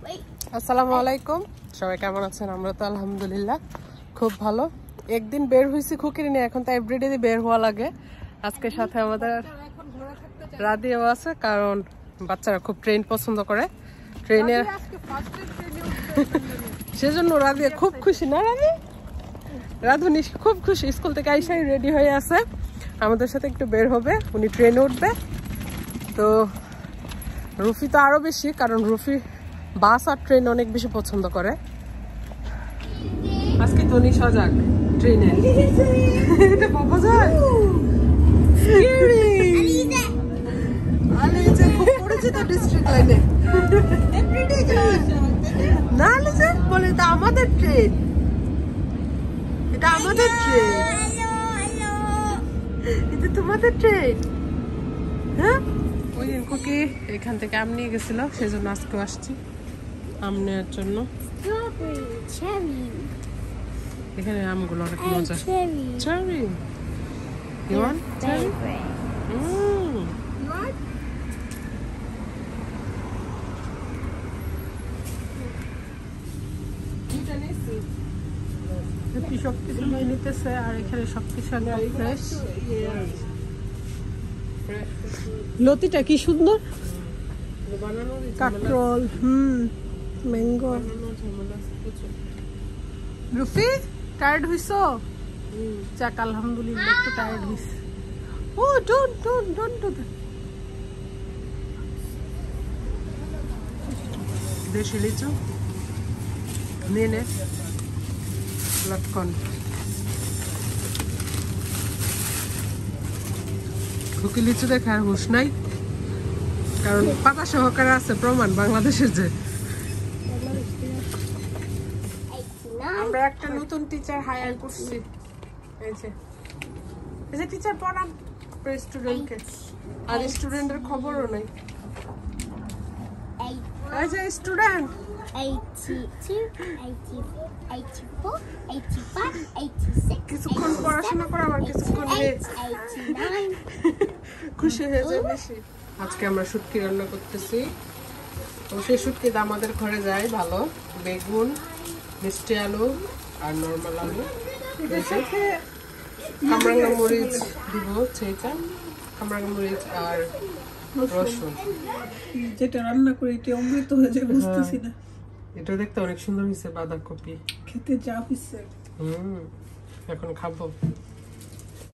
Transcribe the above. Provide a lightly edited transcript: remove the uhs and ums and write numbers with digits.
আসসালামু আলাইকুম, সবাই কেমন আছেন? আমরা তো আলহামদুলিল্লাহ খুব ভালো। একদিন বের হয়েছি খুকির নিয়ে, এখন তো এভরিডে বের হওয়া লাগে। আজকে সাথে আমাদের রাদিয়াও আছে, কারণ বাচ্চারা খুব ট্রেন পছন্দ করে। ট্রেনে সেজন্য রাদিয়া খুব খুশি না? রাধুনি খুব খুশি, স্কুল থেকে আইসাই রেডি হয়ে আছে, আমাদের সাথে একটু বের হবে, উনি ট্রেনে উঠবে। তো রুফি তো আরো বেশি, কারণ রুফি বাস আর ট্রেন অনেক বেশি পছন্দ করে। আজকে ধনী সজাগ ট্রেনে। এটা বাবা যায় খুব পরিচিত ডিস্ট্রিক্ট লাইনে। না বলে এটা আমাদের ট্রেন, এটা আমাদের ট্রেন, এটা তোমাদের ট্রেন। হ্যাঁ, ওই দিন খুকি এখান থেকে আম নিয়ে গেছিল, সেজন্য আজকেও আসছি আম নেওয়ার জন্য। এখানে আমগুলো অনেক মজা। Cherry, you want cherry? সবকিছু নিয়ে নিতেছে, আর এখানে সবকিছু একদম ফ্রেশ। লতিটা কি সুন্দর, কাকরোল, ম্যাঙ্গো। রুফি টায়ার্ড হইছো? যাক আলহামদুলিল্লাহ, একটু টায়ার্ড হইছে। ও ডোন্ট ডু দ্যাট। দেশি লিচু নিয়ে নে, লটকন। খুকি লিচু দেখে আর হুশ নাই, কারণ পাতা সহকারে আছে প্রমাণ বাংলাদেশের। যে আমরা একটা নতুন টিচার হায়ার করছি, এই যে টিচার পড়ান স্টুডেন্টকে, আর স্টুডেন্টের খবরও নাই। এই যে স্টুডেন্ট 82, 84, 85, 86, কিছুক্ষণ পড়াশোনা করে আবার কিছুক্ষণ খুশি হয়ে যায় বেশি। আজকে আমরা শুটকি রান্না করতেছি, তো সেই শুটকিটা আমাদের ঘরে যায় ভালো। বেগুন, মিষ্টি আলু আর নর্মাল আলু, কামরাঙ্গা মরিচ দিব, ছেঁচা কামরাঙ্গা মরিচ আর রসুন। যেটা রান্না করে এটা অমৃত হয়ে যায়, বুঝতেছি না। এটা দেখতে অনেক সুন্দর হয়েছে, বাঁধাকপি খেতে যা হইছে। এখন খাবো।